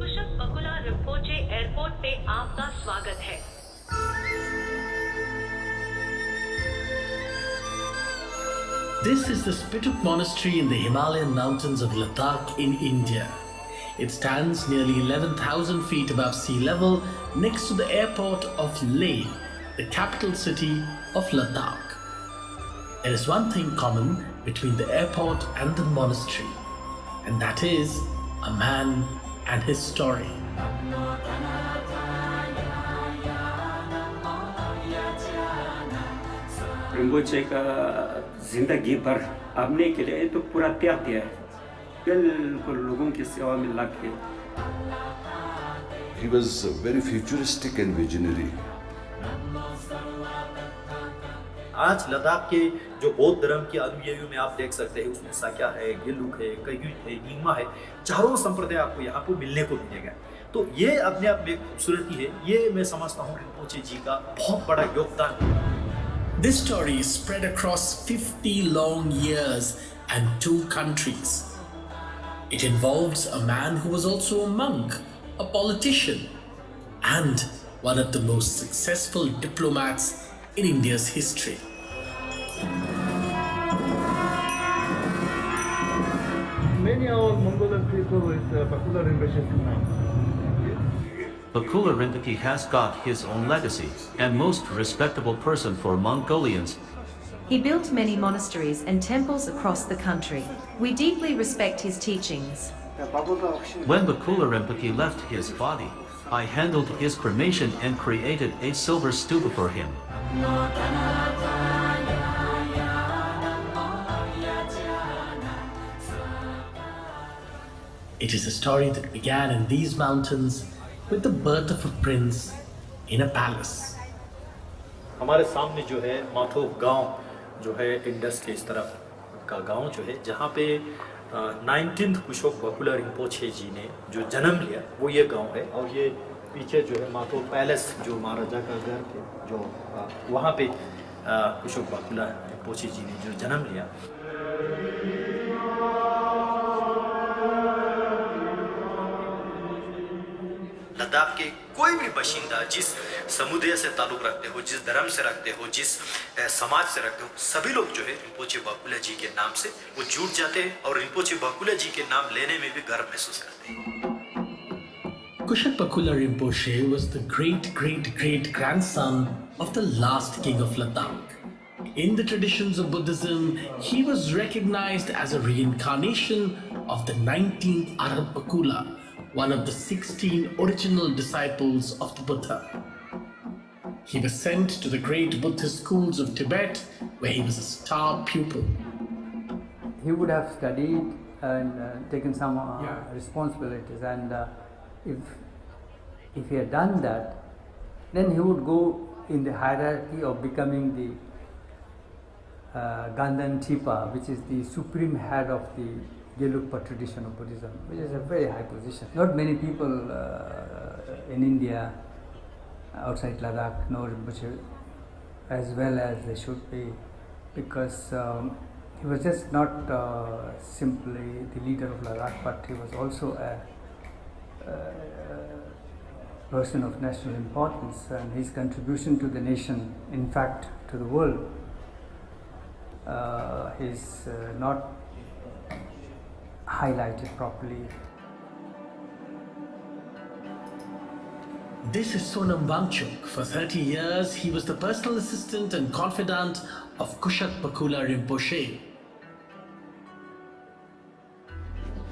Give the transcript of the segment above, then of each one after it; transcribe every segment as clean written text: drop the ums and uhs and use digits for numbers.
कुशक बकुला Rinpoche airport पे आपका स्वागत है। This is the Spituk Monastery in the Himalayan mountains of Ladakh in India. It stands nearly 11,000 feet above sea level next to the airport of Leh, the capital city of Ladakh. There is one thing common between the airport and the monastery, and that is a man and his story. Rinpoche का जिंदगी भर अपने के लिए तो पूरा त्याग दिया है, बिल्कुल लोगों की सेवा में लग गए। He was very futuristic and visionary. आज लद्दाख के जो बौद्ध धर्म के अनुयायियों में आप देख सकते हैं, उसमें साक्या है, गिलुक है, कयुत है, नीमा है, चारों संप्रदाय आपको यहाँ पर मिलने को मिलेगा। तो ये अपने आप में खूबसूरती है, ये मैं समझता हूँ रिम्पोचे जी का बहुत बड़ा योगदान। This story is spread across 50 long years and 2 countries. It involves a man who was also a monk, a politician, and one of the most successful diplomats in India's history. Many of Mongolian people with Bakula Rinpoche now. Bakula Rinpoche has got his own legacy, and most respectable person for Mongolians. He built many monasteries and temples across the country. We deeply respect his teachings. When Bakula Rinpoche left his body, I handled his cremation and created a silver stupa for him. It is a story that began in these mountains with the birth of a prince in a palace. हमारे सामने जो है माथो गांव जो है Indus के इस तरफ का गांव जो है, जहाँ पे 19th कुशोक बकुला रिम्पोचे जी ने जो जन्म लिया वो ये गांव है। और ये पीछे जो है माथो पैलेस जो महाराजा का घर थे, जो वहाँ पे कुशोक बकुला रिम्पोचे जी ने जो जन्म लिया। लद्दाख के कोई भी बाशिंदा जिस समुदाय से ताल्लुक रखते हो, जिस धर्म से रखते हो, जिस समाज से रखते हो, सभी लोग जो है रिम्पोचे बकुला जी के नाम से वो जुड़ जाते हैं और रिम्पोचे बकुला जी के नाम लेने में भी गर्व महसूस करते हैं। Kushok Bakula Rinpoche was the great-great-great-grandson of the last king of Ladakh. In the traditions of Buddhism, he was recognized as a reincarnation of the 19th Arhat Bakula, one of the 16 original disciples of the Buddha. He was sent to the great Buddhist schools of Tibet, where he was a star pupil. He would have studied and taken some responsibilities, and if he had done that, then he would go in the hierarchy of becoming the Ganden Chipa, which is the supreme head of the Gelugpa tradition of Buddhism, which is a very high position. Not many people in India, outside Ladakh, know Rinpoche as well as they should be, because he was just not simply the leader of Ladakh, but he was also a person of national importance, and his contribution to the nation, in fact to the world, is not highlighted properly. This is Sonam Wangchuk. For 30 years, he was the personal assistant and confidant of Kushok Bakula Rinpoche.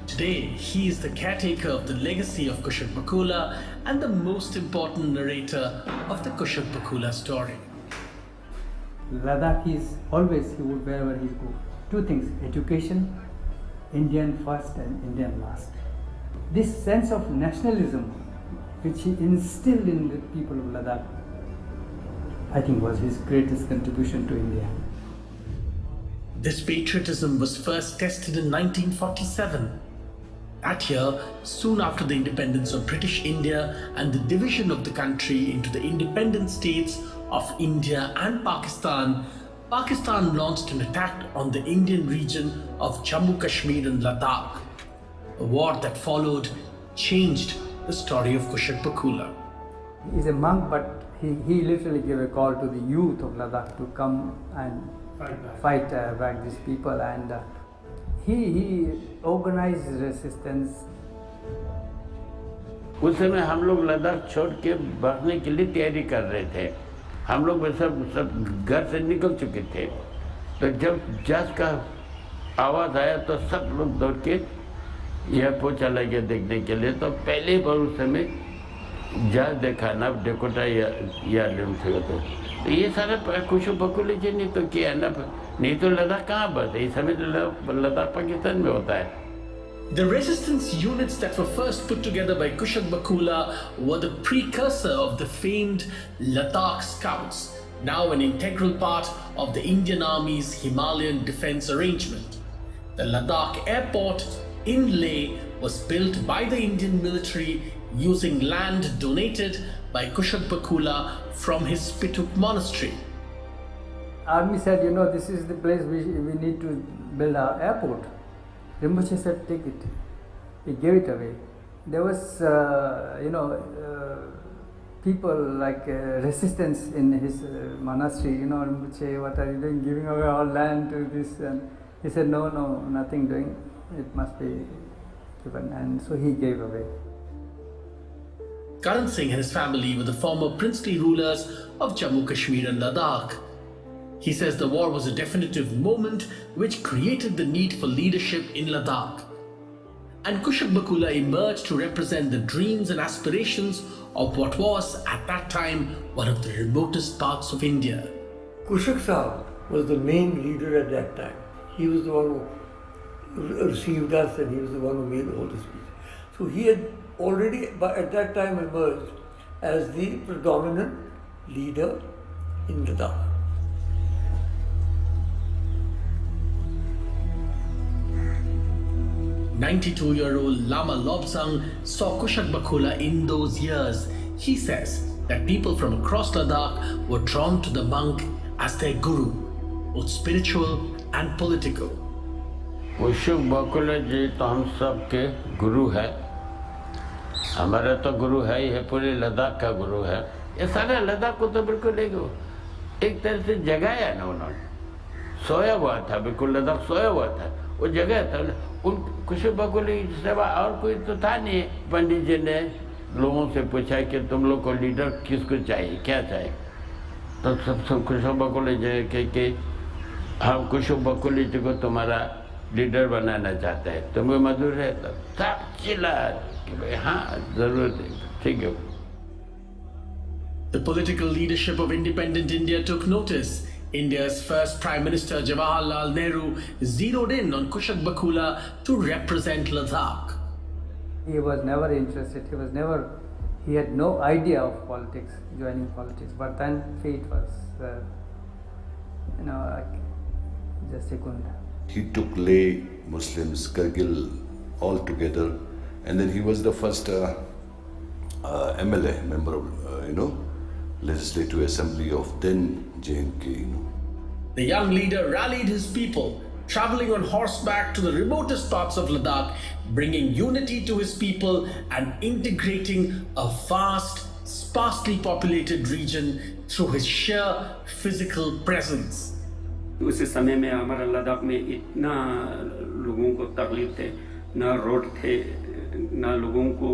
Today, he is the caretaker of the legacy of Kushok Bakula and the most important narrator of the Kushok Bakula story. Ladakh is always, he would wherever he go, two things: education, Indian first and Indian last. This sense of nationalism which he instilled in the people of Ladakh, I think was his greatest contribution to India. This patriotism was first tested in 1947. That year, soon after the independence of British India and the division of the country into the independent states of India and Pakistan, Pakistan launched an attack on the Indian region of Jammu Kashmir and Ladakh. The war that followed changed the story of Kushok Bakula. He's a monk, but he literally gave a call to the youth of Ladakh to come and fight back these people, and he organized resistance. उस समय हम लोग लद्दाख छोड़ के भागने के लिए तैयारी कर रहे थे। हम लोग सब घर से निकल चुके थे। तो जब जहाज का आवाज़ आया तो सब लोग दौड़ के एयरपोर्ट चला गया देखने के लिए। तो पहले बार उस समय जहाज देखा ना डेकोटा या तो ये सारा कुशोक बकुला जी ने तो किया ना, नहीं तो लद्दाख कहाँ बस इस समय लद्दाख पाकिस्तान में होता है। The resistance units that were first put together by Kushok Bakula were the precursor of the famed Ladakh Scouts, now an integral part of the Indian Army's Himalayan defense arrangement. The Ladakh airport in Leh was built by the Indian military using land donated by Kushok Bakula from his Spituk monastery. Army said, this is the place we need to build our airport. Rinpoche said, take it. He gave it away. There was, people like resistance in his monastery. Rinpoche, what are you doing, giving away our land to this? And he said, no, nothing doing. It must be given. And so he gave away. Karan Singh and his family were the former princely rulers of Jammu Kashmir and Ladakh. He says the war was a definitive moment which created the need for leadership in Ladakh. And Kushok Bakula emerged to represent the dreams and aspirations of what was, at that time, one of the remotest parts of India. Kushok Sahib was the main leader at that time. He was the one who received us, and he was the one who made all the speech. So he had already at that time emerged as the predominant leader in Ladakh. "92-year-old Lama Lobsang saw Kushok Bakula in those years. He says that people from across Ladakh were drawn to the monk as their guru, both spiritual and political. Kushok बकुला जी तो हम सब के गुरु है, हमारा तो गुरु है ही है, पूरे लद्दाख का गुरु है। ये सारा लद्दाख को तो बिल्कुल एक तरह से जगाया ना उन्होंने, सोया हुआ था, बिल्कुल लद्दाख सोया हुआ था, वो जगह था। उन कुशोक बकुला की सेवा और कोई तो था नहीं। पंडित जी ने लोगों से पूछा कि तुम लोग को लीडर किसको चाहिए, क्या चाहिए, तो सब कुशोक बकुला जी के हम कुशोक बकुला जी को तुम्हारा लीडर बनाना चाहते हैं, तुम्हें मंजूर है? तो सब चिल्ला कि भाई हाँ जरूर ठीक है। The political leadership of independent India took notice. India's first Prime Minister Jawaharlal Nehru zeroed in on Kushok Bakula to represent Ladakh. He was never interested, he had no idea of politics, joining politics, but then fate was, just a good. He took lay Muslims, Kargil, all together, and then he was the first MLA, member of, Legislative Assembly of then JNK. The young leader rallied his people, traveling on horseback to the remotest parts of Ladakh, bringing unity to his people and integrating a vast, sparsely populated region through his sheer physical presence. उस समय में हमारा लद्दाख में इतना लोगों को तकलीफ थे, ना रोड थे, ना लोगों को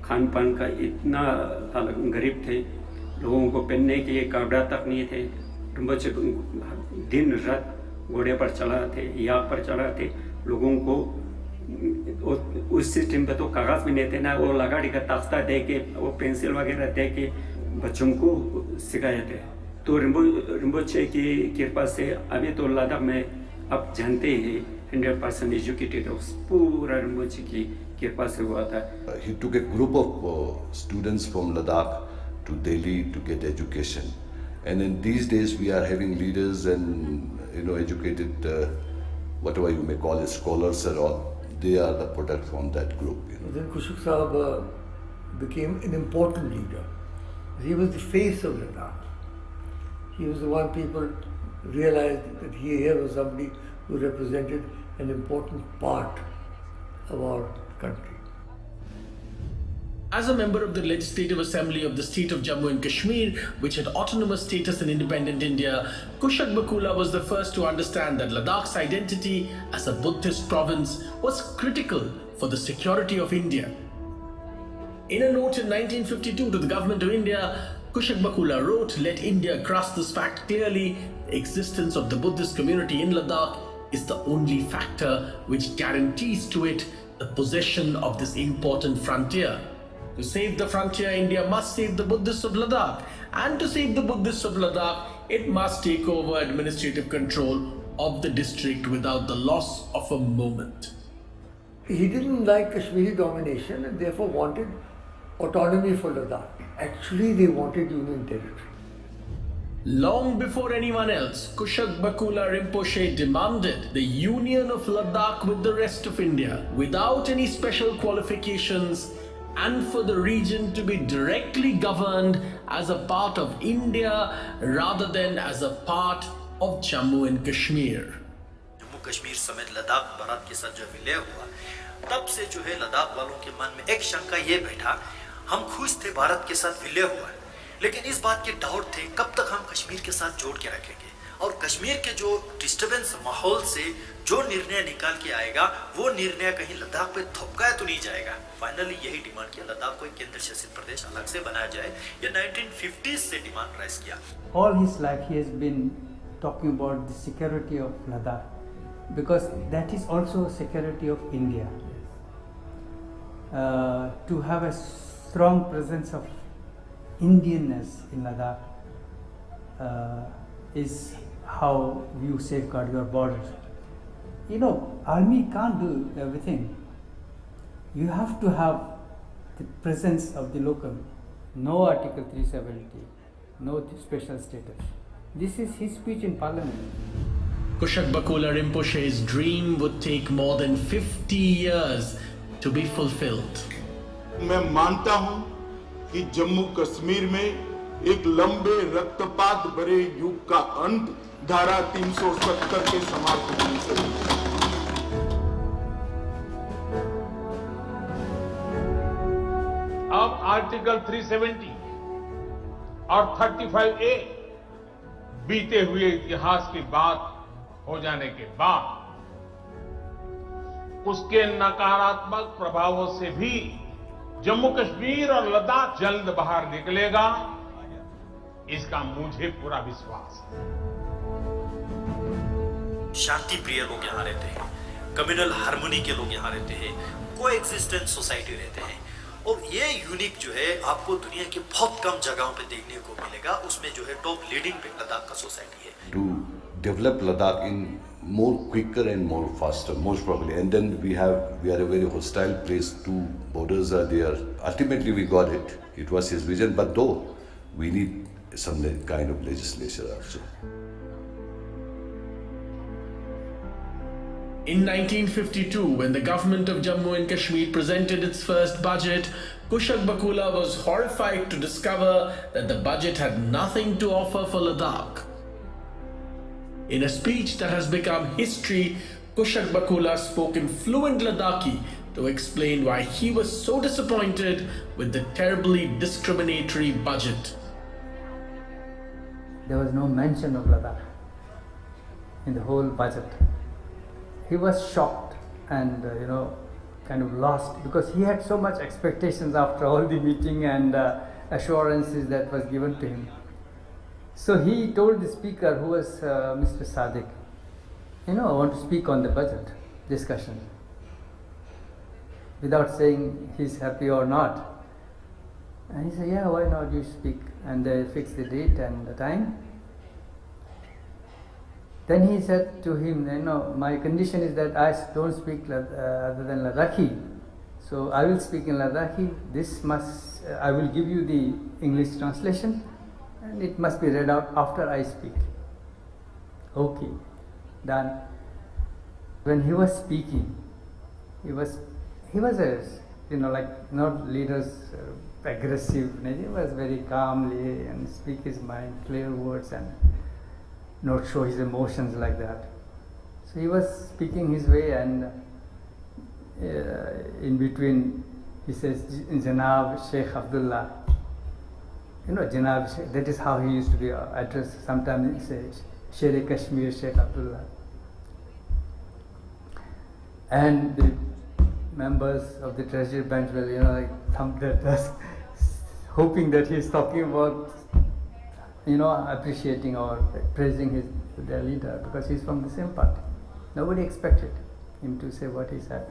खान पान का इतना गरीब थे, लोगों को पहनने के लिए कपड़ा तक नहीं थे। रिम्पोचे दिन रात घोड़े पर चला थे, याक पर चला थे, लोगों को उस सिस्टम पे तो कागज भी नहीं थे ना, वो लगाड़ी का तख्ता दे के, वो पेंसिल वगैरह दे के बच्चों को सिखाए थे। तो रिम्पोचे की कृपा से अभी तो लद्दाख में आप जानते हैं 100% एजुकेटेड पूरा रिम्पोचे की कृपा से हुआ था। He took a group of students from Ladakh to Delhi to get education. And in these days we are having leaders and educated, whatever you may call it, scholars and all. They are the product from that group. Then Kushok Sahab became an important leader. He was the face of Ladakh. He was the one people realized that here was somebody who represented an important part of our country. As a member of the Legislative Assembly of the state of Jammu and Kashmir, which had autonomous status in independent India, Kushok Bakula was the first to understand that Ladakh's identity as a Buddhist province was critical for the security of India. In a note in 1952 to the government of India, Kushok Bakula wrote, "Let India grasp this fact clearly. The existence of the Buddhist community in Ladakh is the only factor which guarantees to it the possession of this important frontier. To save the frontier, India must save the Buddhists of Ladakh. And to save the Buddhists of Ladakh, it must take over administrative control of the district without the loss of a moment." He didn't like Kashmiri domination and therefore wanted autonomy for Ladakh. Actually, they wanted union territory. Long before anyone else, Kushok Bakula Rinpoche demanded the union of Ladakh with the rest of India without any special qualifications, and for the region to be directly governed as a part of India rather than as a part of Jammu and Kashmir. Jammu Kashmir समेत लद्दाख भारत के साथ जो विलय हुआ, तब से जो है लद्दाख वालों के मन में एक शंका ये बैठा, हम खुश थे भारत के साथ विलय हुआ, लेकिन इस बात के डाउट थे कब तक हम कश्मीर के साथ जोड़ के रखेंगे, और कश्मीर के जो डिस्टर्बेंस माहौल से जो निर्णय निकाल के आएगा, वो निर्णय कहीं लद्दाख पे थोपकाया तो नहीं जाएगा। फाइनली यही डिमांड किया, लद्दाख को एक केंद्र शासित प्रदेश अलग से बनाया जाए। ये 1950s से डिमांड राइज किया। All his life he has been talking about the security of Ladakh, because that is also security of India. To have a strong presence of Indianness in Ladakh is how you safeguard your borders. You know, army can't do everything. You have to have the presence of the local. No Article 370, no special status. This is his speech in Parliament. Kushok Bakula Rinpoche's dream would take more than 50 years to be fulfilled. मैं मानता हूं कि जम्मू कश्मीर में एक लंबे रक्तपात भरे युग का अंत धारा 370 के समाप्त होने से। अब आर्टिकल 370 और 35A बीते हुए इतिहास की बात हो जाने के बाद उसके नकारात्मक प्रभावों से भी जम्मू कश्मीर और लद्दाख जल्द बाहर निकलेगा, इसका मुझे पूरा विश्वास है। शांति प्रिय लोग यहाँ रहते हैं, कम्युनल हार्मोनी के लोग यहाँ रहते हैं, कोएग्जिस्टेंस सोसाइटी रहते हैं, और ये यूनिक जो है आपको दुनिया की बहुत कम जगहों पे देखने को मिलेगा। उसमें जो है टॉप लीडिंग पे लद्दाख का सोसाइटी है। To develop Ladakh in more quicker and more faster, most probably. And then we are a very hostile place. Two borders are there. Ultimately, we got it. It was his vision, but though we need some kind of legislation also. In 1952, when the government of Jammu and Kashmir presented its first budget, Kushok Bakula was horrified to discover that the budget had nothing to offer for Ladakh. In a speech that has become history, Kushok Bakula spoke in fluent Ladakhi to explain why he was so disappointed with the terribly discriminatory budget. There was no mention of Ladakh in the whole budget. He was shocked and kind of lost, because he had so much expectations after all the meeting and assurances that was given to him. So he told the speaker, who was Mr. Sadiq, I want to speak on the budget discussion, without saying he's happy or not. And he said, yeah, why not, you speak. And they fixed the date and the time. Then he said to him, my condition is that I don't speak other than Ladakhi. So I will speak in Ladakhi. I will give you the English translation, and it must be read out after I speak. Okay, done. When he was speaking, he was a, like not leaders aggressive. He was very calmly and speak his mind, clear words, and not show his emotions like that. So he was speaking his way, and in between he says, Janab Sheikh Abdullah. Janab Sheikh, that is how he used to be addressed. Sometimes he says, Sher Kashmir Sheikh Abdullah. And the members of the treasury bench will, like thump their desk, hoping that he is talking about, appreciating or praising their leader, because he's from the same party. Nobody expected him to say what he said.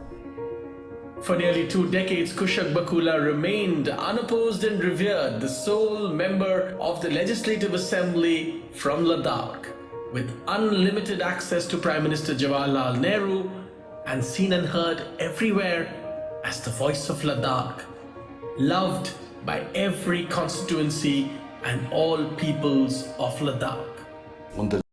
For nearly 2 decades, Kushok Bakula remained unopposed and revered, the sole member of the Legislative Assembly from Ladakh, with unlimited access to Prime Minister Jawaharlal Nehru, and seen and heard everywhere as the voice of Ladakh, loved by every constituency and all peoples of Ladakh. On the